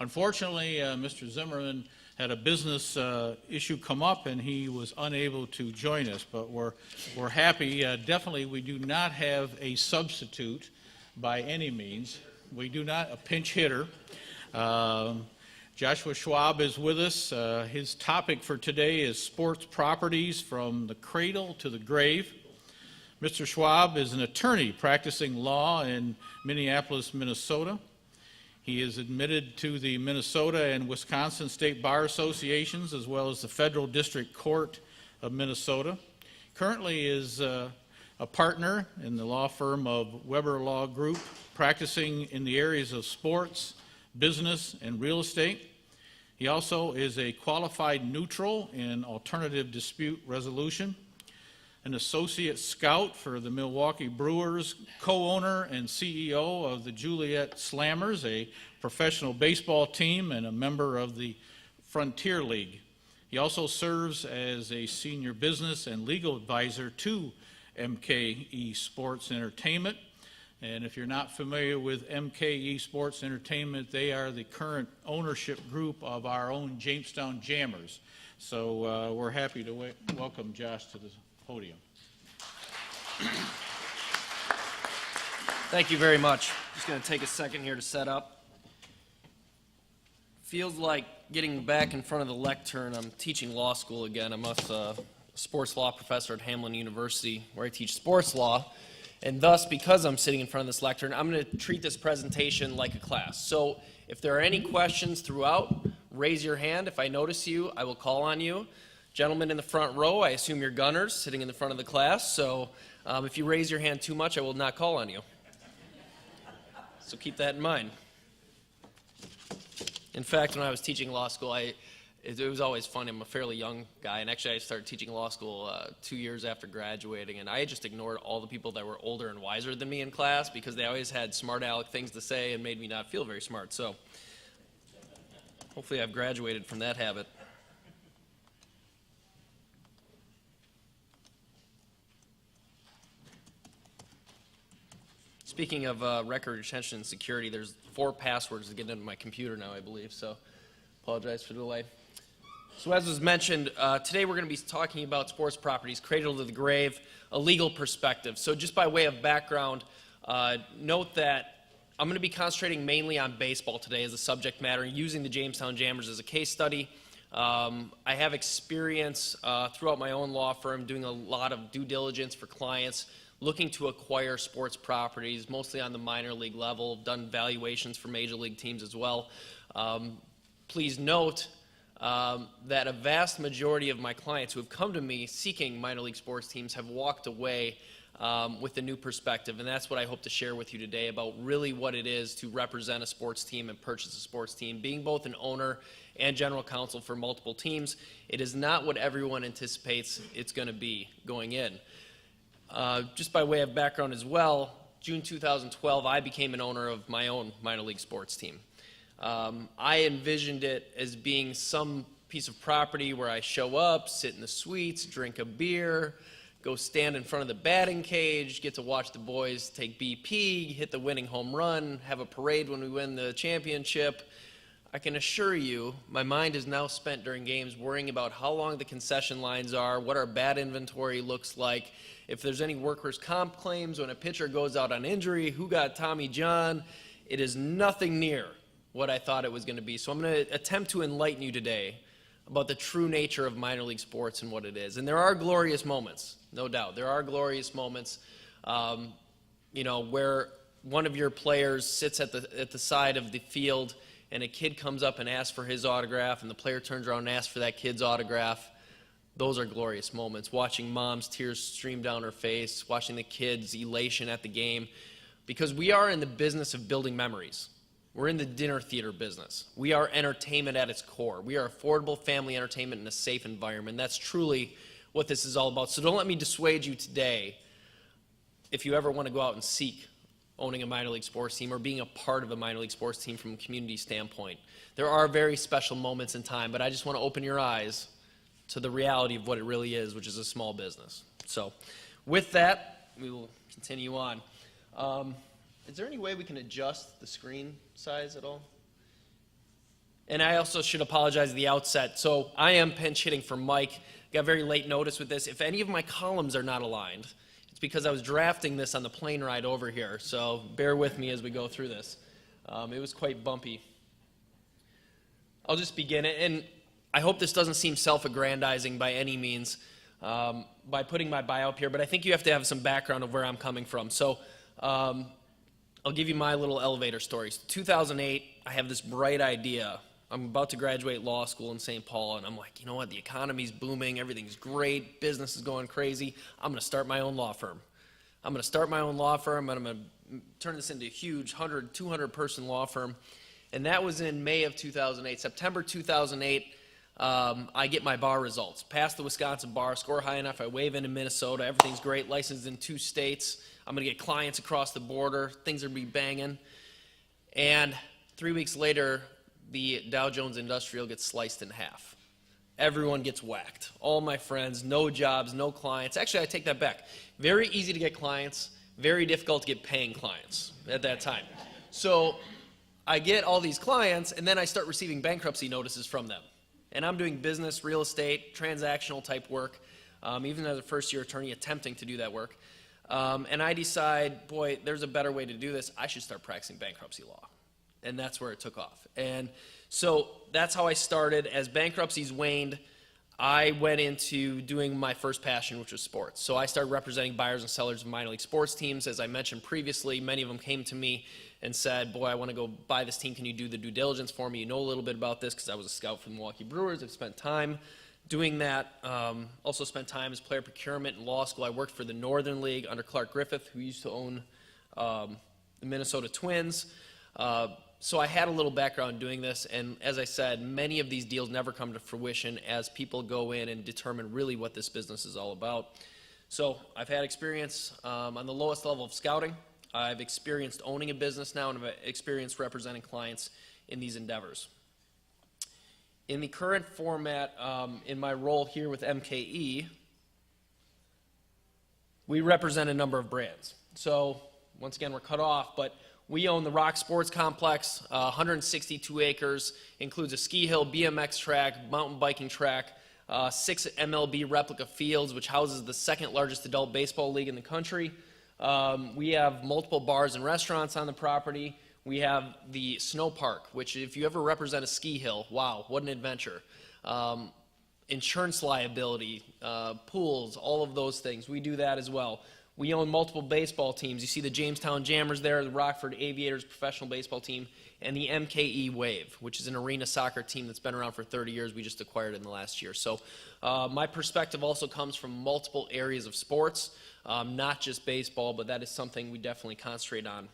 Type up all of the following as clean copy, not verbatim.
Unfortunately, Mr. Zimmerman had a business issue come up, and he was unable to join us. But we're happy. Definitely, we do not have a substitute by any means. We do not a pinch hitter. Joshua Schwab is with us. His topic for today is sports properties from the cradle to the grave. Mr. Schwab is an attorney practicing law in Minneapolis, Minnesota. He is admitted to the Minnesota and Wisconsin State Bar Associations as well as the Federal District Court of Minnesota. Currently is a partner in the law firm of Weber Law Group, practicing in the areas of sports, business, and real estate. He also is a qualified neutral in alternative dispute resolution, an associate scout for the Milwaukee Brewers, co-owner and CEO of the Juliet Slammers, a professional baseball team, and a member of the Frontier League. He also serves as a senior business and legal advisor to MKE Sports Entertainment. And if you're not familiar with MKE Sports Entertainment, they are the current ownership group of our own Jamestown Jammers. So we're happy to welcome Josh to the podium. Thank you very much. Just going to take a second here to set up. Feels like getting back in front of the lectern. I'm teaching law school again. I'm a sports law professor at Hamline University, where I teach sports law. And thus, because I'm sitting in front of this lectern, I'm going to treat this presentation like a class. So if there are any questions throughout, raise your hand. If I notice you, I will call on you. Gentlemen in the front row, I assume you're gunners sitting in the front of the class. So if you raise your hand too much, I will not call on you. So keep that in mind. In fact, when I was teaching law school, it was always fun. I'm a fairly young guy, and actually I started teaching law school 2 years after graduating, and I just ignored all the people that were older and wiser than me in class because they always had smart aleck things to say and made me not feel very smart. So hopefully I've graduated from that habit. Speaking of record retention and security, there's 4 passwords to get into my computer now, I believe, so apologize for the delay. So as was mentioned, today we're going to be talking about sports properties, cradle to the grave, a legal perspective. So just by way of background, note that I'm going to be concentrating mainly on baseball today as a subject matter, using the Jamestown Jammers as a case study. I have experience throughout my own law firm doing a lot of due diligence for clients, looking to acquire sports properties, mostly on the minor league level, done valuations for major league teams as well. Please note that a vast majority of my clients who have come to me seeking minor league sports teams have walked away with a new perspective, and that's what I hope to share with you today about really what it is to represent a sports team and purchase a sports team. Being both an owner and general counsel for multiple teams, it is not what everyone anticipates it's going to be going in. Just by way of background as well, June 2012, I became an owner of my own minor league sports team. I envisioned it as being some piece of property where I show up, sit in the suites, drink a beer, go stand in front of the batting cage, get to watch the boys take BP, hit the winning home run, have a parade when we win the championship. I can assure you, my mind is now spent during games worrying about how long the concession lines are, what our bat inventory looks like, if there's any workers' comp claims when a pitcher goes out on injury, who got Tommy John. It is nothing near what I thought it was going to be. So I'm going to attempt to enlighten you today about the true nature of minor league sports and what it is. And there are glorious moments, no doubt. There are glorious moments, where one of your players sits at the side of the field and a kid comes up and asks for his autograph, and the player turns around and asks for that kid's autograph. Those are glorious moments. Watching mom's tears stream down her face, watching the kids' elation at the game, because we are in the business of building memories. We're in the dinner theater business. We are entertainment at its core. We are affordable family entertainment in a safe environment. That's truly what this is all about. So don't let me dissuade you today if you ever want to go out and seek owning a minor league sports team or being a part of a minor league sports team from a community standpoint. There are very special moments in time, but I just want to open your eyes to the reality of what it really is, which is a small business. So with that, we will continue on. Is there any way we can adjust the screen size at all? And I also should apologize at the outset. So I am pinch hitting for Mike. Got very late notice with this. If any of my columns are not aligned, it's because I was drafting this on the plane ride over here. So bear with me as we go through this. It was quite bumpy. I'll just begin it. And I hope this doesn't seem self-aggrandizing by any means by putting my bio up here, but I think you have to have some background of where I'm coming from. So I'll give you my little elevator story. 2008, I have this bright idea. I'm about to graduate law school in St. Paul, and I'm like, you know what, the economy's booming, everything's great, business is going crazy. I'm going to start my own law firm. I'm going to start my own law firm, and I'm going to turn this into a huge 100, 200-person law firm. And that was in May of 2008. September 2008, I get my bar results. Pass the Wisconsin bar, score high enough, I wave into Minnesota, everything's great, licensed in 2 states. I'm going to get clients across the border, things are going to be banging. And 3 weeks later, the Dow Jones Industrial gets sliced in half. Everyone gets whacked. All my friends, no jobs, no clients. Actually, I take that back. Very easy to get clients, very difficult to get paying clients at that time. So I get all these clients, and then I start receiving bankruptcy notices from them. And I'm doing business, real estate, transactional type work, even as a first-year attorney attempting to do that work. And I decide, boy, there's a better way to do this. I should start practicing bankruptcy law. And that's where it took off. And so that's how I started. As bankruptcies waned, I went into doing my first passion, which was sports. So I started representing buyers and sellers of minor league sports teams. As I mentioned previously, many of them came to me and said, boy, I want to go buy this team. Can you do the due diligence for me? You know a little bit about this because I was a scout for the Milwaukee Brewers. I've spent time doing that. Also spent time as player procurement in law school. I worked for the Northern League under Clark Griffith, who used to own the Minnesota Twins. So I had a little background doing this, and as I said, many of these deals never come to fruition as people go in and determine really what this business is all about. So I've had experience on the lowest level of scouting. I've experienced owning a business now, and I've experienced representing clients in these endeavors. In the current format, in my role here with MKE, we represent a number of brands. So once again, we're cut off, but we own the Rock Sports Complex, 162 acres, includes a ski hill, BMX track, mountain biking track, 6 MLB replica fields, which houses the second largest adult baseball league in the country. We have multiple bars and restaurants on the property. We have the snow park, which if you ever represent a ski hill, wow, what an adventure. Insurance liability, pools, all of those things. We do that as well. We own multiple baseball teams. You see the Jamestown Jammers there, the Rockford Aviators professional baseball team, and the MKE Wave, which is an arena soccer team that's been around for 30 years. We just acquired it in the last year. So my perspective also comes from multiple areas of sports, not just baseball, but that is something we definitely concentrate on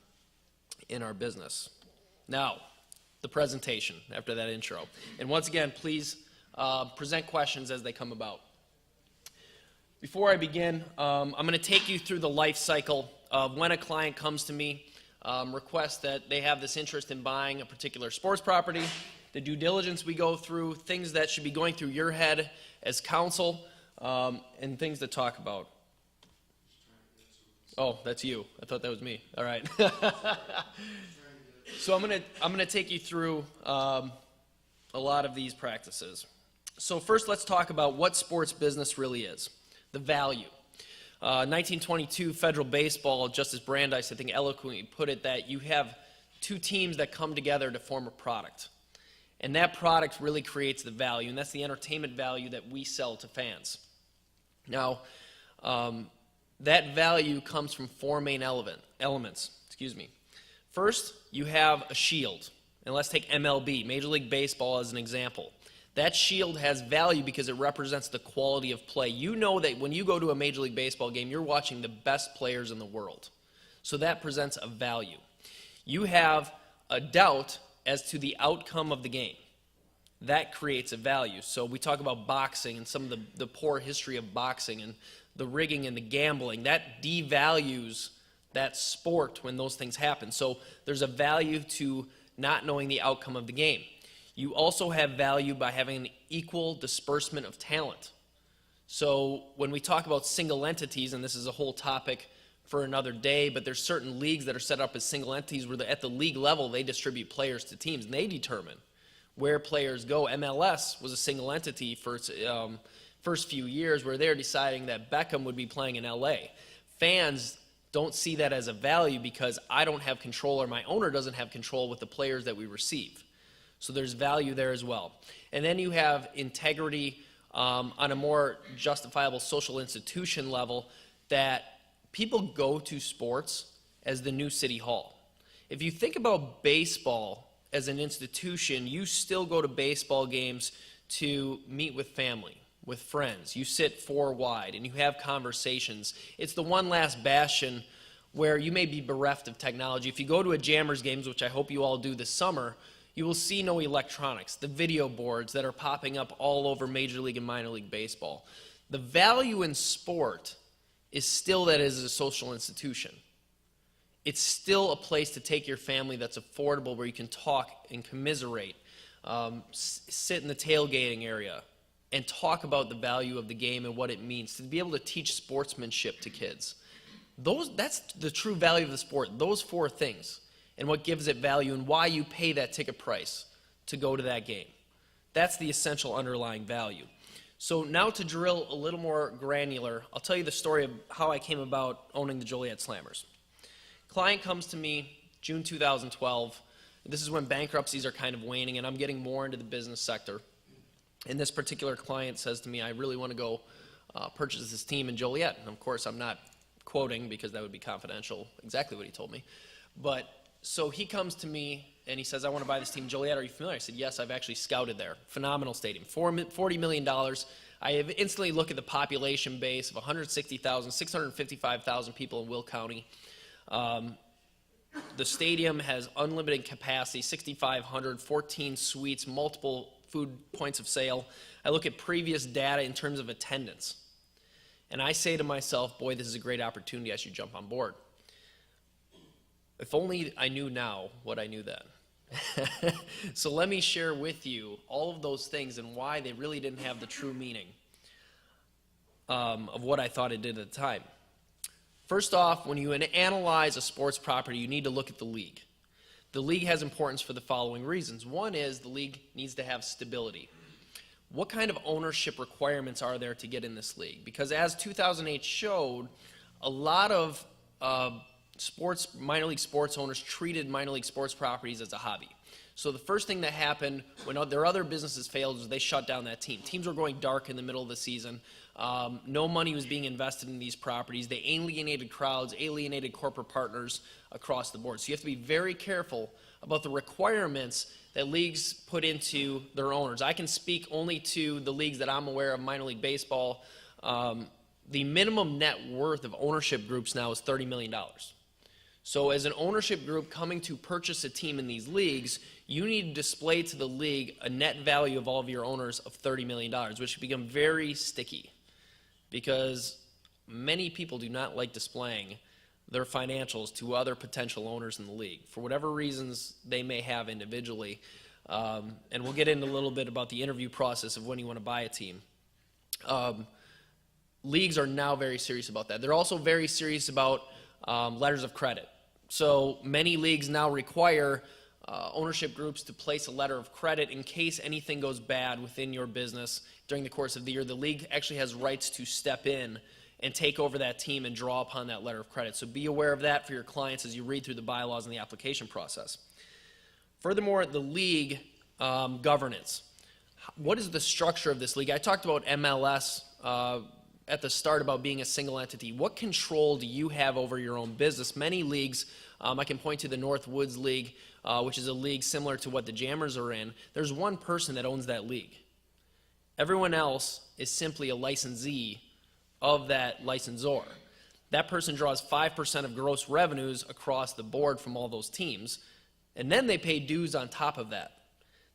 in our business. Now, the presentation after that intro. And once again, please present questions as they come about. Before I begin, I'm going to take you through the life cycle of when a client comes to me, requests that they have this interest in buying a particular sports property, the due diligence we go through, things that should be going through your head as counsel, and things to talk about. Oh, that's you. I thought that was me. All right. So I'm going to take you through a lot of these practices. So first, let's talk about what sports business really is. The value. 1922 federal baseball, Justice Brandeis, I think, eloquently put it that you have 2 teams that come together to form a product. And that product really creates the value, and that's the entertainment value that we sell to fans. Now, that value comes from 4 main elements. First, you have a shield. And let's take MLB, Major League Baseball, as an example. That shield has value because it represents the quality of play. You know that when you go to a Major League Baseball game, you're watching the best players in the world. So that presents a value. You have a doubt as to the outcome of the game. That creates a value. So we talk about boxing and some of the poor history of boxing and the rigging and the gambling. That devalues that sport when those things happen. So there's a value to not knowing the outcome of the game. You also have value by having an equal disbursement of talent. So when we talk about single entities, and this is a whole topic for another day, but there's certain leagues that are set up as single entities where at the league level they distribute players to teams, and they determine where players go. MLS was a single entity for its first few years, where they're deciding that Beckham would be playing in LA. Fans don't see that as a value because I don't have control, or my owner doesn't have control with the players that we receive. So there's value there as well. And then you have integrity on a more justifiable social institution level, that people go to sports as the new city hall. If you think about baseball as an institution, you still go to baseball games to meet with family, with friends. You sit four wide and you have conversations. It's the one last bastion where you may be bereft of technology. If you go to a Jammers games, which I hope you all do this summer, you will see no electronics, the video boards that are popping up all over Major League and Minor League Baseball. The value in sport is still that it is a social institution. It's still a place to take your family that's affordable, where you can talk and commiserate, sit in the tailgating area, and talk about the value of the game and what it means, to be able to teach sportsmanship to kids. That's the true value of the sport, those four things, and what gives it value and why you pay that ticket price to go to that game. That's the essential underlying value. So now to drill a little more granular, I'll tell you the story of how I came about owning the Joliet Slammers. Client comes to me June 2012. This is when bankruptcies are kind of waning and I'm getting more into the business sector. And this particular client says to me, I really want to go purchase this team in Joliet. And of course, I'm not quoting because that would be confidential, exactly what he told me. But so he comes to me and he says, I want to buy this team in Joliet. Are you familiar? I said, yes, I've actually scouted there. Phenomenal stadium, $40 million. I have instantly look at the population base of 160,000, 655,000 people in Will County. The stadium has unlimited capacity, 6,500, 14 suites, multiple food points of sale. I look at previous data in terms of attendance. And I say to myself, boy, this is a great opportunity. I should jump on board. If only I knew now what I knew then. So let me share with you all of those things and why they really didn't have the true meaning of what I thought it did at the time. First off, when you analyze a sports property, you need to look at the league. The league has importance for the following reasons. One is the league needs to have stability. What kind of ownership requirements are there to get in this league? Because as 2008 showed, a lot of minor league sports owners treated minor league sports properties as a hobby. So the first thing that happened when their other businesses failed was they shut down that team. Teams were going dark in the middle of the season. No money was being invested in these properties. They alienated crowds, alienated corporate partners across the board. So you have to be very careful about the requirements that leagues put into their owners. I can speak only to the leagues that I'm aware of, minor league baseball. The minimum net worth of ownership groups now is $30 million. So as an ownership group coming to purchase a team in these leagues, you need to display to the league a net value of all of your owners of $30 million, which become very sticky because many people do not like displaying their financials to other potential owners in the league for whatever reasons they may have individually. And we'll get into a little bit about the interview process of when you want to buy a team. Leagues are now very serious about that. They're also very serious about letters of credit. So many leagues now require ownership groups to place a letter of credit in case anything goes bad within your business during the course of the year. The league actually has rights to step in and take over that team and draw upon that letter of credit. So be aware of that for your clients as you read through the bylaws and the application process. Furthermore, the league governance. What is the structure of this league? I talked about MLS at the start about being a single entity. What control do you have over your own business? Many leagues, I can point to the North Woods League, which is a league similar to what the Jammers are in. There's one person that owns that league. Everyone else is simply a licensee of that licensor. That person draws 5% of gross revenues across the board from all those teams, and then they pay dues on top of that.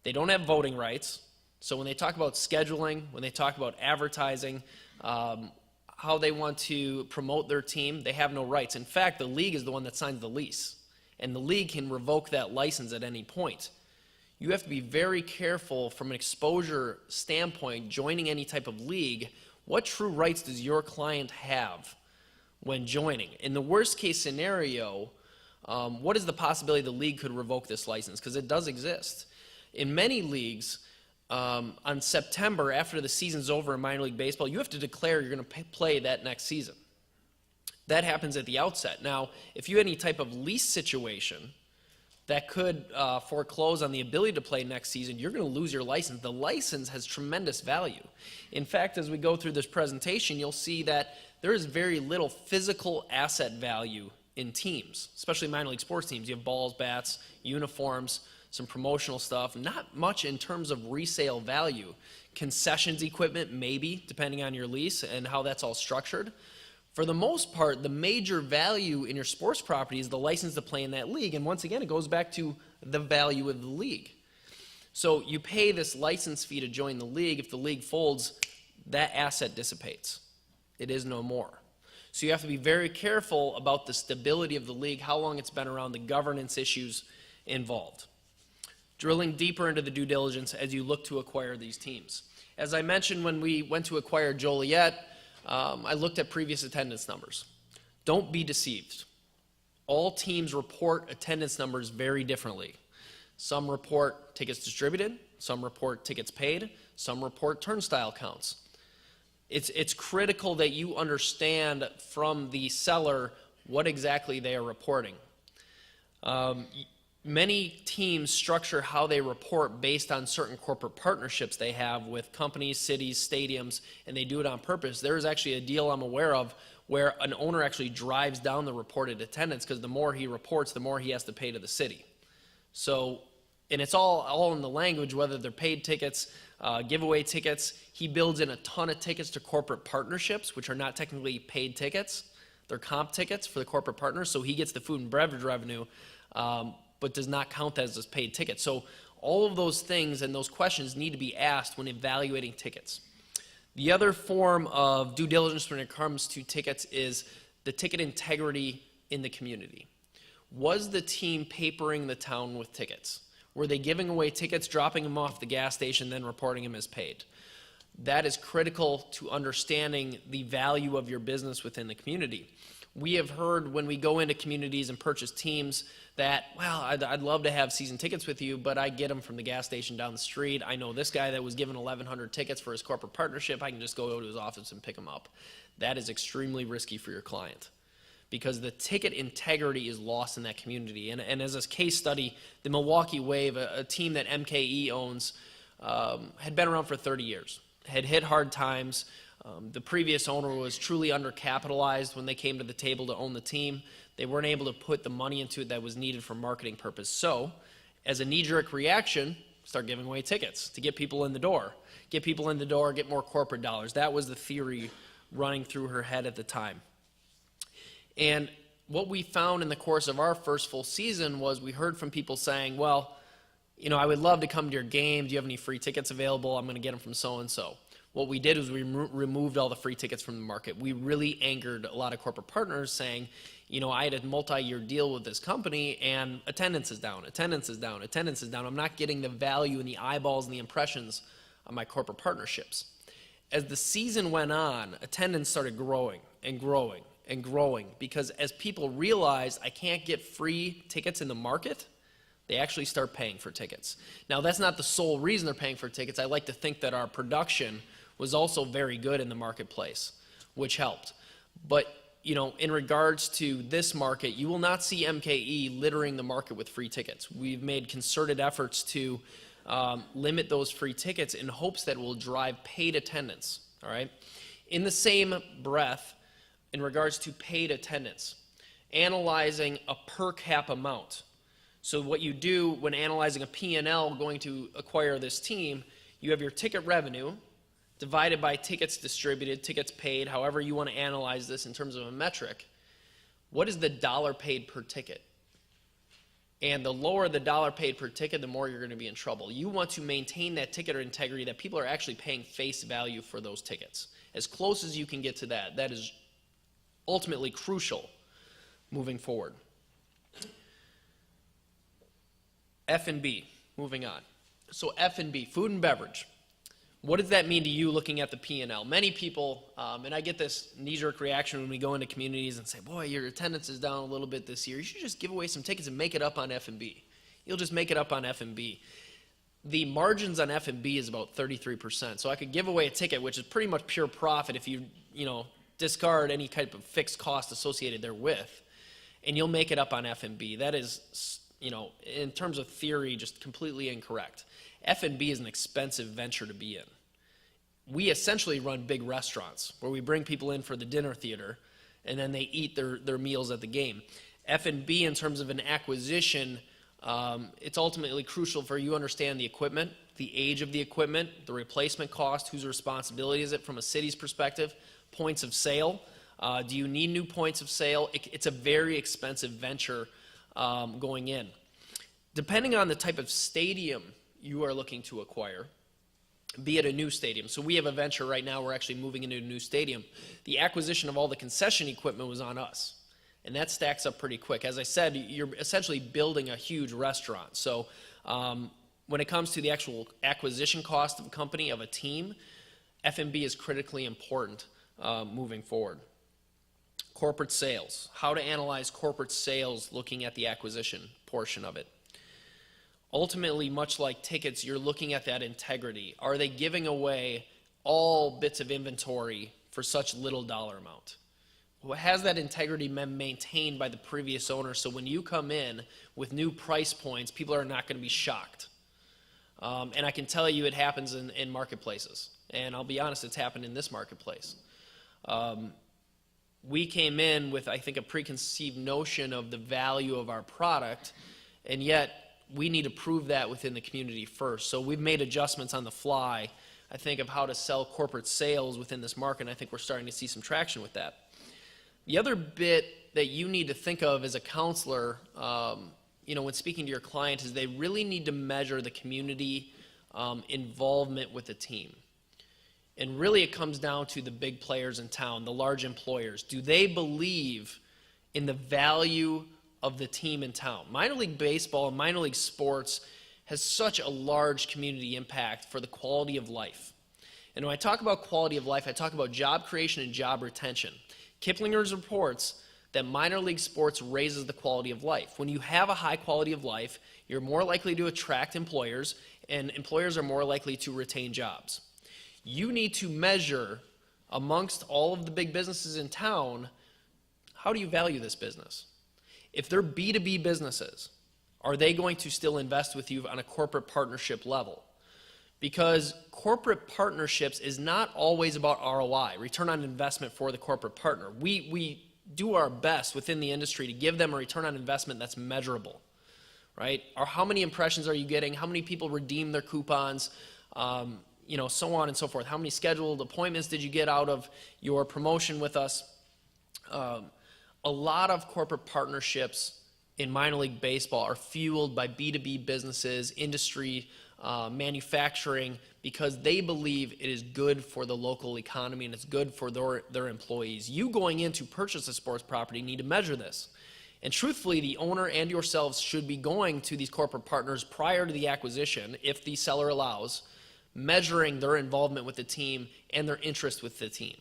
They don't have voting rights, so when they talk about scheduling, when they talk about advertising, how they want to promote their team, they have no rights. In fact, the league is the one that signs the lease, and the league can revoke that license at any point. You have to be very careful from an exposure standpoint, joining any type of league. What true rights does your client have when joining? In the worst case scenario, what is the possibility the league could revoke this license? Because it does exist. In many leagues, on September, after the season's over in minor league baseball, you have to declare you're going to play that next season. That happens at the outset. Now, if you had any type of lease situation that could foreclose on the ability to play next season, you're going to lose your license. The license has tremendous value. In fact, as we go through this presentation, you'll see that there is very little physical asset value in teams, especially minor league sports teams. You have balls, bats, uniforms, some promotional stuff, not much in terms of resale value. Concessions equipment, maybe, depending on your lease and how that's all structured. For the most part, the major value in your sports property is the license to play in that league. And once again, it goes back to the value of the league. So you pay this license fee to join the league. If the league folds, that asset dissipates. It is no more. So you have to be very careful about the stability of the league, how long it's been around, the governance issues involved. Drilling deeper into the due diligence as you look to acquire these teams. As I mentioned, when we went to acquire Joliet, I looked at previous attendance numbers. Don't be deceived. All teams report attendance numbers very differently. Some report tickets distributed, some report tickets paid, some report turnstile counts. It's critical that you understand from the seller what exactly they are reporting. Many teams structure how they report based on certain corporate partnerships they have with companies, cities, stadiums, and they do it on purpose. There is actually a deal I'm aware of where an owner actually drives down the reported attendance because the more he reports, the more he has to pay to the city. So, and it's all in the language, whether they're paid tickets, giveaway tickets. He builds in a ton of tickets to corporate partnerships, which are not technically paid tickets. They're comp tickets for the corporate partners, so he gets the food and beverage revenue, but does not count that as paid tickets. So all of those things and those questions need to be asked when evaluating tickets. The other form of due diligence when it comes to tickets is the ticket integrity in the community. Was the team papering the town with tickets? Were they giving away tickets, dropping them off the gas station, then reporting them as paid? That is critical to understanding the value of your business within the community. We have heard when we go into communities and purchase teams that, well, I'd love to have season tickets with you, but I get them from the gas station down the street. I know this guy that was given 1,100 tickets for his corporate partnership. I can just go to his office and pick them up. That is extremely risky for your client because the ticket integrity is lost in that community. And as a case study, the Milwaukee Wave, a team that MKE owns, had been around for 30 years, had hit hard times. The previous owner was truly undercapitalized when they came to the table to own the team. They weren't able to put the money into it that was needed for marketing purpose. So, as a knee-jerk reaction, start giving away tickets to get people in the door. Get people in the door, get more corporate dollars. That was the theory running through her head at the time. And what we found in the course of our first full season was we heard from people saying, well, you know, I would love to come to your game. Do you have any free tickets available? I'm going to get them from so-and-so. What we did was we removed all the free tickets from the market. We really angered a lot of corporate partners saying, you know, I had a multi-year deal with this company and attendance is down, attendance is down, attendance is down. I'm not getting the value and the eyeballs and the impressions on my corporate partnerships. As the season went on, attendance started growing and growing and growing because as people realized I can't get free tickets in the market, they actually start paying for tickets. Now, that's not the sole reason they're paying for tickets. I like to think that our production was also very good in the marketplace, which helped. But, you know, in regards to this market, you will not see MKE littering the market with free tickets. We've made concerted efforts to limit those free tickets in hopes that it will drive paid attendance, all right? In the same breath, in regards to paid attendance, analyzing a per cap amount. So what you do when analyzing a P&L going to acquire this team, you have your ticket revenue divided by tickets distributed, tickets paid, however you want to analyze this in terms of a metric. What is the dollar paid per ticket? And the lower the dollar paid per ticket, the more you're going to be in trouble. You want to maintain that ticket or integrity that people are actually paying face value for those tickets. As close as you can get to that, that is ultimately crucial moving forward. F&B, moving on. So F&B, food and beverage. What does that mean to you looking at the P&L? Many people, and I get this knee-jerk reaction when we go into communities and say, boy, your attendance is down a little bit this year. You should just give away some tickets and make it up on F&B. You'll just make it up on F&B. the margins on F&B is about 33%. So I could give away a ticket, which is pretty much pure profit if you discard any type of fixed cost associated therewith, and you'll make it up on F&B. That is, in terms of theory, just completely incorrect. F&B is an expensive venture to be in. We essentially run big restaurants where we bring people in for the dinner theater and then they eat their meals at the game. F&B, in terms of an acquisition, it's ultimately crucial for you to understand the equipment, the age of the equipment, the replacement cost, whose responsibility is it from a city's perspective, points of sale. Do you need new points of sale? It's a very expensive venture going in. Depending on the type of stadium you are looking to acquire, be it a new stadium. So we have a venture right now, we're actually moving into a new stadium. The acquisition of all the concession equipment was on us. And that stacks up pretty quick. As I said, you're essentially building a huge restaurant. So when it comes to the actual acquisition cost of a company, of a team, F&B is critically important moving forward. Corporate sales. How to analyze corporate sales looking at the acquisition portion of it. Ultimately, much like tickets, you're looking at that integrity. Are they giving away all bits of inventory for such little dollar amount? Has that integrity been maintained by the previous owner, so when you come in with new price points, people are not going to be shocked? And I can tell you it happens in marketplaces. And I'll be honest, it's happened in this marketplace. We came in with, I think, a preconceived notion of the value of our product, and yet we need to prove that within the community first. So we've made adjustments on the fly, I think, of how to sell corporate sales within this market, and I think we're starting to see some traction with that. The other bit that you need to think of as a counselor, when speaking to your client, is they really need to measure the community involvement with the team. And really it comes down to the big players in town, the large employers. Do they believe in the value of the team in town? Minor league baseball and minor league sports has such a large community impact for the quality of life. And when I talk about quality of life, I talk about job creation and job retention. Kiplinger's reports that minor league sports raises the quality of life. When you have a high quality of life, you're more likely to attract employers, and employers are more likely to retain jobs. You need to measure amongst all of the big businesses in town, how do you value this business? If they're B2B businesses, are they going to still invest with you on a corporate partnership level? Because corporate partnerships is not always about ROI, return on investment for the corporate partner. We do our best within the industry to give them a return on investment that's measurable, right? Or how many impressions are you getting? How many people redeem their coupons? So on and so forth. How many scheduled appointments did you get out of your promotion with us? A lot of corporate partnerships in minor league baseball are fueled by B2B businesses, industry, manufacturing, because they believe it is good for the local economy and it's good for their employees. You going in to purchase a sports property need to measure this. And truthfully, the owner and yourselves should be going to these corporate partners prior to the acquisition, if the seller allows, measuring their involvement with the team and their interest with the team.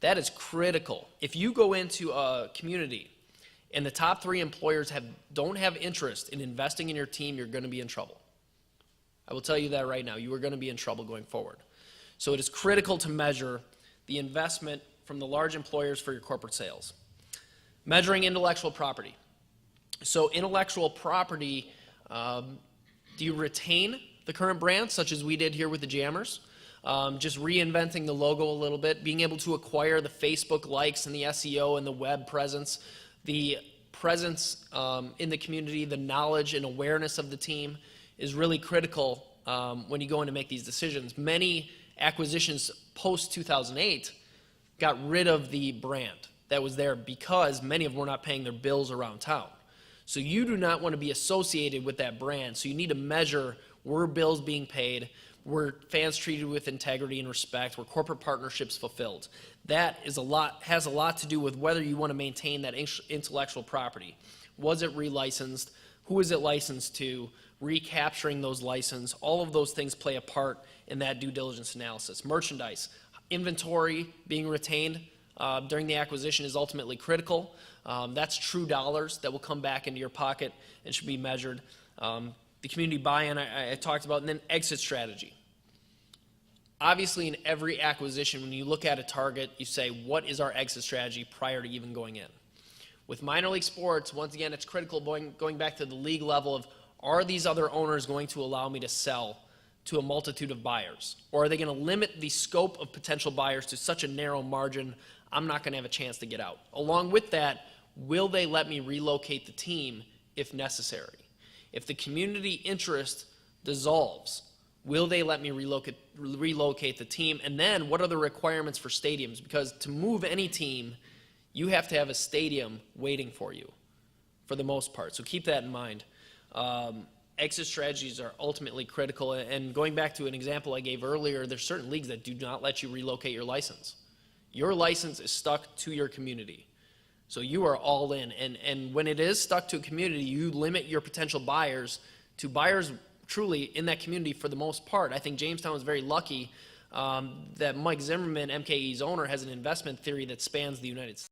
That is critical. If you go into a community and the top 3 employers don't have interest in investing in your team, you're going to be in trouble. I will tell you that right now. You are going to be in trouble going forward. So it is critical to measure the investment from the large employers for your corporate sales. Measuring intellectual property. So intellectual property, do you retain the current brand, such as we did here with the Jammers? Just reinventing the logo a little bit, being able to acquire the Facebook likes and the SEO and the web presence, the presence in the community, the knowledge and awareness of the team is really critical when you go in to make these decisions. Many acquisitions post-2008 got rid of the brand that was there because many of them were not paying their bills around town. So you do not want to be associated with that brand. So you need to measure, were bills being paid? Were fans treated with integrity and respect? Were corporate partnerships fulfilled? That has a lot to do with whether you want to maintain that intellectual property. Was it relicensed? Who is it licensed to? Recapturing those licenses. All of those things play a part in that due diligence analysis. Merchandise, inventory being retained during the acquisition is ultimately critical. That's true dollars that will come back into your pocket and should be measured. the community buy-in I talked about, and then exit strategy. Obviously, in every acquisition, when you look at a target, you say, what is our exit strategy prior to even going in? With minor league sports, once again, it's critical going back to the league level of, are these other owners going to allow me to sell to a multitude of buyers? Or are they going to limit the scope of potential buyers to such a narrow margin, I'm not going to have a chance to get out? Along with that, will they let me relocate the team if necessary? If the community interest dissolves, will they let me relocate the team? And then what are the requirements for stadiums? Because to move any team, you have to have a stadium waiting for you for the most part. So keep that in mind. Exit strategies are ultimately critical. And going back to an example I gave earlier, there's certain leagues that do not let you relocate your license. Your license is stuck to your community. So you are all in. And when it is stuck to a community, you limit your potential buyers to buyers truly in that community for the most part. I think Jamestown was very lucky that Mike Zimmerman, MKE's owner, has an investment theory that spans the United States.